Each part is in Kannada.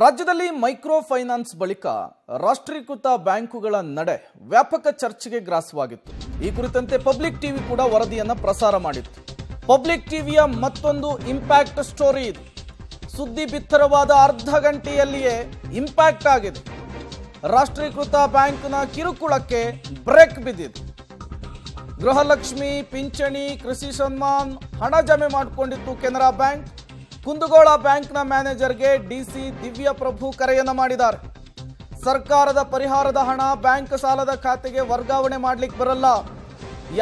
ರಾಜ್ಯದಲ್ಲಿ ಮೈಕ್ರೋ ಫೈನಾನ್ಸ್ ಬಳಿಕ ರಾಷ್ಟ್ರೀಕೃತ ಬ್ಯಾಂಕುಗಳ ನಡೆ ವ್ಯಾಪಕ ಚರ್ಚೆಗೆ ಗ್ರಾಸವಾಗಿತ್ತು. ಈ ಕುರಿತಂತೆ ಪಬ್ಲಿಕ್ ಟಿವಿ ಕೂಡ ವರದಿಯನ್ನು ಪ್ರಸಾರ ಮಾಡಿತ್ತು. ಪಬ್ಲಿಕ್ ಟಿವಿಯ ಮತ್ತೊಂದು ಇಂಪ್ಯಾಕ್ಟ್ ಸ್ಟೋರಿ ಇದು. ಸುದ್ದಿ ಬಿತ್ತರವಾದ ಅರ್ಧ ಗಂಟೆಯಲ್ಲಿಯೇ ಇಂಪ್ಯಾಕ್ಟ್ ಆಗಿದೆ. ರಾಷ್ಟ್ರೀಕೃತ ಬ್ಯಾಂಕ್ನ ಕಿರುಕುಳಕ್ಕೆ ಬ್ರೇಕ್ ಬಿದ್ದಿದೆ. ಗೃಹಲಕ್ಷ್ಮಿ, ಪಿಂಚಣಿ, ಕೃಷಿ ಸನ್ಮಾನ್ ಹಣ ಜಮೆ ಮಾಡಿಕೊಂಡಿತ್ತು ಕೆನರಾ ಬ್ಯಾಂಕ್. ಕುಂದಗೋಳ ಬ್ಯಾಂಕ್ನ ಮ್ಯಾನೇಜರ್ಗೆ ಡಿಸಿ ದಿವ್ಯ ಪ್ರಭು ಕರೆಯನ್ನ ಮಾಡಿದ್ದಾರೆ. ಸರ್ಕಾರದ ಪರಿಹಾರದ ಹಣ ಬ್ಯಾಂಕ್ ಸಾಲದ ಖಾತೆಗೆ ವರ್ಗಾವಣೆ ಮಾಡ್ಲಿಕ್ಕೆ ಬರಲ್ಲ.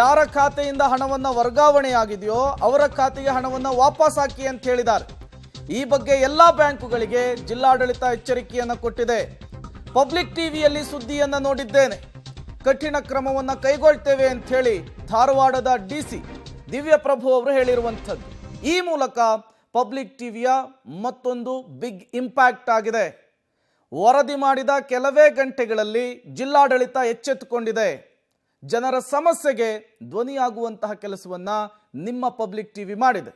ಯಾರ ಖಾತೆಯಿಂದ ಹಣವನ್ನ ವರ್ಗಾವಣೆಯಾಗಿದೆಯೋ ಅವರ ಖಾತೆಗೆ ಹಣವನ್ನ ವಾಪಸ್ ಹಾಕಿ ಅಂತ ಹೇಳಿದ್ದಾರೆ. ಈ ಬಗ್ಗೆ ಎಲ್ಲಾ ಬ್ಯಾಂಕುಗಳಿಗೆ ಜಿಲ್ಲಾಡಳಿತ ಎಚ್ಚರಿಕೆಯನ್ನು ಕೊಟ್ಟಿದೆ. ಪಬ್ಲಿಕ್ ಟಿವಿಯಲ್ಲಿ ಸುದ್ದಿಯನ್ನ ನೋಡಿದ್ದೇನೆ, ಕಠಿಣ ಕ್ರಮವನ್ನ ಕೈಗೊಳ್ತೇವೆ ಅಂತ ಹೇಳಿ ಧಾರವಾಡದ ಡಿಸಿ ದಿವ್ಯ ಪ್ರಭು ಅವರು ಹೇಳಿರುವಂಥದ್ದು. ಈ ಮೂಲಕ ಪಬ್ಲಿಕ್ ಟಿವಿಯ ಮತ್ತೊಂದು ಬಿಗ್ ಇಂಪ್ಯಾಕ್ಟ್ ಆಗಿದೆ. ವರದಿ ಮಾಡಿದ ಕೆಲವೇ ಗಂಟೆಗಳಲ್ಲಿ ಜಿಲ್ಲಾಡಳಿತ ಎಚ್ಚೆತ್ತುಕೊಂಡಿದೆ. ಜನರ ಸಮಸ್ಯೆಗೆ ಧ್ವನಿಯಾಗುವಂತಹ ಕೆಲಸವನ್ನ ನಿಮ್ಮ ಪಬ್ಲಿಕ್ ಟಿವಿ ಮಾಡಿದೆ.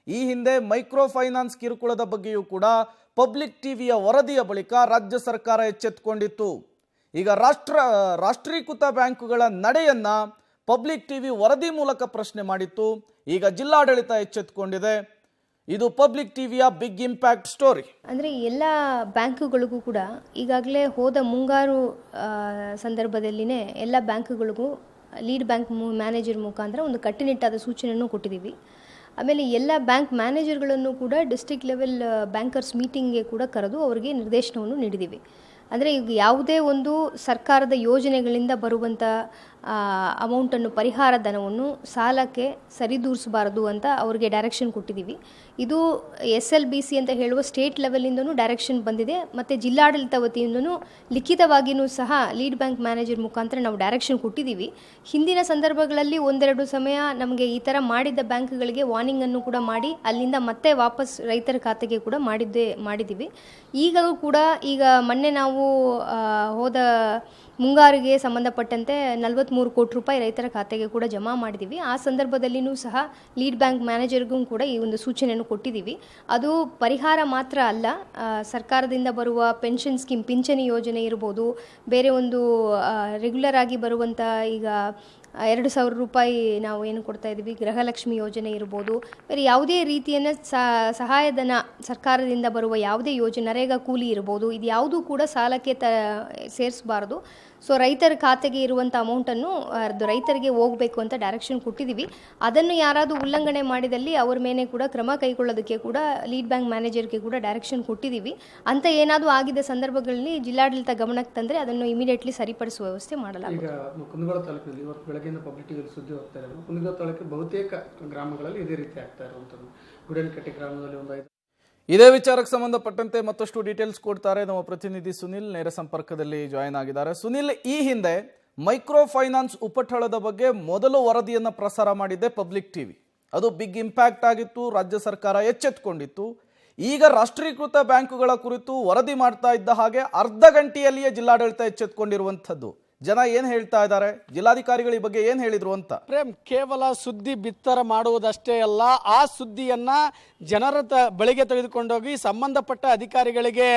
ಈ ಹಿಂದೆ ಮೈಕ್ರೋ ಫೈನಾನ್ಸ್ ಕಿರುಕುಳದ ಬಗ್ಗೆಯೂ ಕೂಡ ಪಬ್ಲಿಕ್ ಟಿವಿಯ ವರದಿಯ ಬಳಿಕ ರಾಜ್ಯ ಸರ್ಕಾರ ಎಚ್ಚೆತ್ತುಕೊಂಡಿತ್ತು. ಈಗ ರಾಷ್ಟ್ರೀಕೃತ ಬ್ಯಾಂಕುಗಳ ನಡೆಯನ್ನ ಪಬ್ಲಿಕ್ ಟಿವಿ ವರದಿ ಮೂಲಕ ಪ್ರಶ್ನೆ ಮಾಡಿತ್ತು. ಈಗ ಜಿಲ್ಲಾಡಳಿತ ಎಚ್ಚೆತ್ತುಕೊಂಡಿದೆ. ಇದು ಪಬ್ಲಿಕ್ ಟಿವಿಯ ಬಿಗ್ ಇಂಪ್ಯಾಕ್ಟ್ ಸ್ಟೋರಿ. ಅಂದರೆ ಎಲ್ಲ ಬ್ಯಾಂಕುಗಳಿಗೂ ಕೂಡ ಈಗಾಗಲೇ ಹೋದ ಮುಂಗಾರು ಸಂದರ್ಭದಲ್ಲಿನೇ ಎಲ್ಲ ಬ್ಯಾಂಕುಗಳಿಗೂ ಲೀಡ್ ಬ್ಯಾಂಕ್ ಮ್ಯಾನೇಜರ್ ಮುಖಾಂತರ ಒಂದು ಕಟ್ಟುನಿಟ್ಟಾದ ಸೂಚನೆಯನ್ನು ಕೊಟ್ಟಿದ್ದೀವಿ. ಆಮೇಲೆ ಎಲ್ಲ ಬ್ಯಾಂಕ್ ಮ್ಯಾನೇಜರ್ಗಳನ್ನು ಕೂಡ ಡಿಸ್ಟ್ರಿಕ್ಟ್ ಲೆವೆಲ್ ಬ್ಯಾಂಕರ್ಸ್ ಮೀಟಿಂಗ್ಗೆ ಕೂಡ ಕರೆದು ಅವರಿಗೆ ನಿರ್ದೇಶನವನ್ನು ನೀಡಿದ್ದೀವಿ. ಅಂದರೆ ಈಗ ಯಾವುದೇ ಒಂದು ಸರ್ಕಾರದ ಯೋಜನೆಗಳಿಂದ ಬರುವಂಥ ಅಮೌಂಟನ್ನು, ಪರಿಹಾರ ಧನವನ್ನು ಸಾಲಕ್ಕೆ ಸರಿದೂರಿಸಬಾರದು ಅಂತ ಅವರಿಗೆ ಡೈರೆಕ್ಷನ್ ಕೊಟ್ಟಿದ್ದೀವಿ. ಇದು SLBC ಅಂತ ಹೇಳುವ ಸ್ಟೇಟ್ ಲೆವೆಲಿಂದನೂ ಡೈರೆಕ್ಷನ್ ಬಂದಿದೆ. ಮತ್ತು ಜಿಲ್ಲಾಡಳಿತ ವತಿಯಿಂದನೂ ಲಿಖಿತವಾಗಿಯೂ ಸಹ ಲೀಡ್ ಬ್ಯಾಂಕ್ ಮ್ಯಾನೇಜರ್ ಮುಖಾಂತರ ನಾವು ಡೈರೆಕ್ಷನ್ ಕೊಟ್ಟಿದ್ದೀವಿ. ಹಿಂದಿನ ಸಂದರ್ಭಗಳಲ್ಲಿ ಒಂದೆರಡು ಸಮಯ ನಮಗೆ ಈ ಥರ ಮಾಡಿದ್ದ ಬ್ಯಾಂಕ್ಗಳಿಗೆ ವಾರ್ನಿಂಗನ್ನು ಕೂಡ ಮಾಡಿ ಅಲ್ಲಿಂದ ಮತ್ತೆ ವಾಪಸ್ ರೈತರ ಖಾತೆಗೆ ಕೂಡ ಮಾಡಿದ್ದೀವಿ. ಈಗಲೂ ಕೂಡ ಈಗ ಮೊನ್ನೆ ನಾವು ಹೋದ ಮುಂಗಾರಿಗೆ ಸಂಬಂಧಪಟ್ಟಂತೆ 43 ಕೋಟಿ ರೂಪಾಯಿ ರೈತರ ಖಾತೆಗೆ ಕೂಡ ಜಮಾ ಮಾಡಿದ್ದೀವಿ. ಆ ಸಂದರ್ಭದಲ್ಲಿಯೂ ಸಹ ಲೀಡ್ ಬ್ಯಾಂಕ್ ಮ್ಯಾನೇಜರ್ಗೂ ಕೂಡ ಈ ಒಂದು ಸೂಚನೆಯನ್ನು ಕೊಟ್ಟಿದ್ದೀವಿ. ಅದು ಪರಿಹಾರ ಮಾತ್ರ ಅಲ್ಲ, ಸರ್ಕಾರದಿಂದ ಬರುವ ಪೆನ್ಷನ್ ಸ್ಕೀಮ್, ಪಿಂಚಣಿ ಯೋಜನೆ ಇರ್ಬೋದು, ಬೇರೆ ಒಂದು ರೆಗ್ಯುಲರ್ ಆಗಿ ಬರುವಂಥ ಈಗ 2,000 ರೂಪಾಯಿ ನಾವು ಏನು ಕೊಡ್ತಾ ಇದ್ದೀವಿ, ಗೃಹಲಕ್ಷ್ಮಿ ಯೋಜನೆ ಇರ್ಬೋದು, ಬೇರೆ ಯಾವುದೇ ರೀತಿಯನ್ನು ಸಹಾಯಧನ ಸರ್ಕಾರದಿಂದ ಬರುವ ಯಾವುದೇ ಯೋಜನೆ, ನರೇಗಾ ಕೂಲಿ ಇರ್ಬೋದು, ಇದು ಯಾವುದೂ ಕೂಡ ಸಾಲಕ್ಕೆ ಸೇರಿಸಬಾರ್ದು. ಸೊ ರೈತರ ಖಾತೆಗೆ ಇರುವಂಥ ಅಮೌಂಟನ್ನು ಅದು ರೈತರಿಗೆ ಹೋಗಬೇಕು ಅಂತ ಡೈರೆಕ್ಷನ್ ಕೊಟ್ಟಿದ್ದೀವಿ. ಅದನ್ನು ಯಾರಾದರೂ ಉಲ್ಲಂಘನೆ ಮಾಡಿದಲ್ಲಿ ಅವ್ರ ಮೇಲೆ ಕೂಡ ಕ್ರಮ ಕೈಗೊಳ್ಳೋದಕ್ಕೆ ಕೂಡ ಲೀಡ್ ಬ್ಯಾಂಕ್ ಮ್ಯಾನೇಜರ್ಗೆ ಕೂಡ ಡೈರೆಕ್ಷನ್ ಕೊಟ್ಟಿದ್ದೀವಿ. ಅಂತ ಏನಾದರೂ ಆಗಿದ್ದ ಸಂದರ್ಭಗಳಲ್ಲಿ ಜಿಲ್ಲಾಡಳಿತ ಗಮನಕ್ಕೆ ತಂದರೆ ಅದನ್ನು ಇಮಿಡಿಯೇಟ್ಲಿ ಸರಿಪಡಿಸುವ ವ್ಯವಸ್ಥೆ ಮಾಡಲಾಗುತ್ತೆ. ಈಗ ಕುಂದಗೋಳ ತಾಲೂಕಿನಲ್ಲಿ ಇವತ್ತು ಬೆಳಗ್ಗೆಯಿಂದ ಪಬ್ಲಿಕ್ ಟಿವಿಯಲ್ಲಿ ಸುದ್ದಿ ಹೋಗ್ತಾ ಇರೋದು, ಕುಂದಗೋಳ ತಾಲೂಕಿನ ಬಹುತೇಕ ಗ್ರಾಮಗಳಲ್ಲಿ ಇದೇ ರೀತಿ ಆಗ್ತಾ ಇರುವಂಥದ್ದು. ಗುಡೇನಕಟ್ಟೆ ಗ್ರಾಮದಲ್ಲಿ ಒಂದು ಇದೇ ವಿಚಾರಕ್ಕೆ ಸಂಬಂಧಪಟ್ಟಂತೆ ಮತ್ತಷ್ಟು ಡೀಟೇಲ್ಸ್ ಕೊಡ್ತಾರೆ ನಮ್ಮ ಪ್ರತಿನಿಧಿ ಸುನಿಲ್. ನೇರ ಸಂಪರ್ಕದಲ್ಲಿ ಜಾಯಿನ್ ಆಗಿದ್ದಾರೆ. ಸುನಿಲ್, ಈ ಹಿಂದೆ ಮೈಕ್ರೋ ಫೈನಾನ್ಸ್ ಉಪಟಳದ ಬಗ್ಗೆ ಮೊದಲು ವರದಿಯನ್ನು ಪ್ರಸಾರ ಮಾಡಿದ್ದೆ ಪಬ್ಲಿಕ್ ಟಿವಿ. ಅದು ಬಿಗ್ ಇಂಪ್ಯಾಕ್ಟ್ ಆಗಿತ್ತು. ರಾಜ್ಯ ಸರ್ಕಾರ ಎಚ್ಚೆತ್ತುಕೊಂಡಿತ್ತು. ಈಗ ರಾಷ್ಟ್ರೀಕೃತ ಬ್ಯಾಂಕುಗಳ ಕುರಿತು ವರದಿ ಮಾಡ್ತಾ ಇದ್ದ ಹಾಗೆ ಅರ್ಧ ಗಂಟೆಯಲ್ಲಿಯೇ ಜಿಲ್ಲಾಡಳಿತ ಎಚ್ಚೆತ್ತುಕೊಂಡಿರುವಂಥದ್ದು. ಜನ ಏನು ಹೇಳ್ತಾ ಇದ್ದಾರೆ, ಜಿಲ್ಲಾಧಿಕಾರಿಗಳು ಈ ಬಗ್ಗೆ ಏನು ಹೇಳಿದ್ರು ಅಂತ? ಪ್ರೇಮ್, ಕೇವಲ ಸುದ್ದಿ ಬಿತ್ತರ ಮಾಡುವುದಷ್ಟೇ ಅಲ್ಲ, ಆ ಸುದ್ದಿಯನ್ನ ಜನರ ಬಳಿಗೆ ತೆಗೆದುಕೊಂಡೋಗಿ ಸಂಬಂಧಪಟ್ಟ ಅಧಿಕಾರಿಗಳಿಗೆ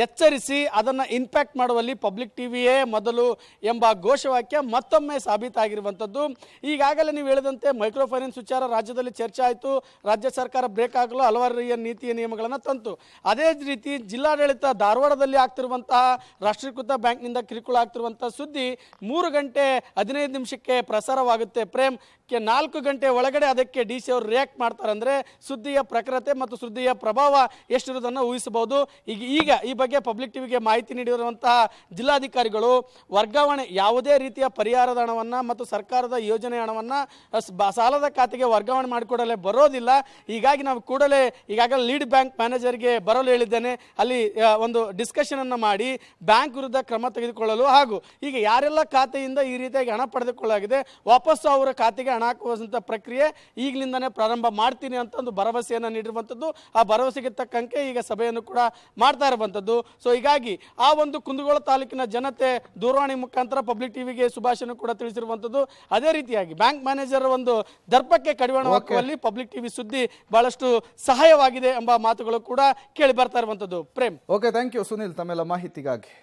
ಎಚ್ಚರಿಸಿ ಅದನ್ನು ಇಂಪ್ಯಾಕ್ಟ್ ಮಾಡುವಲ್ಲಿ ಪಬ್ಲಿಕ್ ಟಿವಿಯೇ ಮೊದಲು ಎಂಬ ಘೋಷವಾಕ್ಯ ಮತ್ತೊಮ್ಮೆ ಸಾಬೀತಾಗಿರುವಂಥದ್ದು. ಈಗಾಗಲೇ ನೀವು ಹೇಳಿದಂತೆ ಮೈಕ್ರೋ ಫೈನಾನ್ಸ್ ವಿಚಾರ ರಾಜ್ಯದಲ್ಲಿ ಚರ್ಚೆ ಆಯಿತು. ರಾಜ್ಯ ಸರ್ಕಾರ ಬ್ರೇಕ್ ಆಗಲು ಹಲವಾರು ನೀತಿಯ ನಿಯಮಗಳನ್ನು ತಂತು. ಅದೇ ರೀತಿ ಜಿಲ್ಲಾಡಳಿತ ಧಾರವಾಡದಲ್ಲಿ ಆಗ್ತಿರುವಂತಹ ರಾಷ್ಟ್ರೀಕೃತ ಬ್ಯಾಂಕ್ನಿಂದ ಕಿರುಕುಳ ಆಗ್ತಿರುವಂತಹ ಸುದ್ದಿ 3 ಗಂಟೆ 15 ನಿಮಿಷಕ್ಕೆ ಪ್ರಸಾರವಾಗುತ್ತೆ. ಪ್ರೇಮ್, 4 ಗಂಟೆ ಒಳಗಡೆ ಅದಕ್ಕೆ DC ಅವರು ರಿಯಾಕ್ಟ್ ಮಾಡ್ತಾರೆ. ಅಂದರೆ ಸುದ್ದಿಯ ಪ್ರಖರತೆ ಮತ್ತು ಸುದ್ದಿಯ ಪ್ರಭಾವ ಎಷ್ಟಿರೋದನ್ನು ಊಹಿಸಬಹುದು. ಈಗ ಈ ಬಗ್ಗೆ ಪಬ್ಲಿಕ್ ಟಿವಿಗೆ ಮಾಹಿತಿ ನೀಡಿರುವಂತಹ ಜಿಲ್ಲಾಧಿಕಾರಿಗಳು ವರ್ಗಾವಣೆ, ಯಾವುದೇ ರೀತಿಯ ಪರಿಹಾರದ ಹಣವನ್ನು ಮತ್ತು ಸರ್ಕಾರದ ಯೋಜನೆ ಹಣವನ್ನು ಸಾಲದ ಖಾತೆಗೆ ವರ್ಗಾವಣೆ ಮಾಡಿಕೊಡಲೇ ಬರೋದಿಲ್ಲ. ಹೀಗಾಗಿ ನಾವು ಕೂಡಲೇ ಈಗಾಗಲೇ ಲೀಡ್ ಬ್ಯಾಂಕ್ ಮ್ಯಾನೇಜರ್ಗೆ ಬರಲು ಹೇಳಿದ್ದೇನೆ. ಅಲ್ಲಿ ಒಂದು ಡಿಸ್ಕಷನ್ ಅನ್ನು ಮಾಡಿ ಬ್ಯಾಂಕ್ ವಿರುದ್ಧ ಕ್ರಮ ತೆಗೆದುಕೊಳ್ಳಲು ಹಾಗೂ ಈಗ ಯಾರೆಲ್ಲ ಖಾತೆಯಿಂದ ಈ ರೀತಿಯಾಗಿ ಹಣ ಪಡೆದುಕೊಳ್ಳಲಾಗಿದೆ ವಾಪಸ್ಸು ಅವರ ಖಾತೆಗೆ ಹಣ ಹಾಕುವಂಥ ಪ್ರಕ್ರಿಯೆ ಈಗಲಿಂದನೇ ಪ್ರಾರಂಭ ಮಾಡ್ತೀನಿ ಅಂತ ಒಂದು ಭರವಸೆಯನ್ನು ನೀಡಿರುವಂಥದ್ದು. ಆ ಭರವಸೆಗೆ ತಕ್ಕಂತೆ ಈಗ ಸಭೆಯನ್ನು ಕೂಡ ಮಾಡ್ತಾ ಇರುವಂಥದ್ದು. ಸೊ ಹೀಗಾಗಿ ಆ ಒಂದು ಕುಂದಗೋಳ ತಾಲೂಕಿನ ಜನತೆ ದೂರವಾಣಿ ಮುಖಾಂತರ ಪಬ್ಲಿಕ್ ಟಿವಿಗೆ ಶುಭಾಶಯ ಕೂಡ ತಿಳಿಸಿರುವಂಥದ್ದು. ಅದೇ ರೀತಿಯಾಗಿ ಬ್ಯಾಂಕ್ ಮ್ಯಾನೇಜರ್ ಒಂದು ದರ್ಪಕ್ಕೆ ಕಡಿವಾಣ ಹಾಕುವಲ್ಲಿ ಪಬ್ಲಿಕ್ ಟಿವಿ ಸುದ್ದಿ ಬಹಳಷ್ಟು ಸಹಾಯವಾಗಿದೆ ಎಂಬ ಮಾತುಗಳು ಕೂಡ ಕೇಳಿ ಬರ್ತಾ ಇರುವಂಥದ್ದು. Prem. Okay, thank you Sunil ತಮ್ಮೆಲ್ಲ ಮಾಹಿತಿಗಾಗಿ.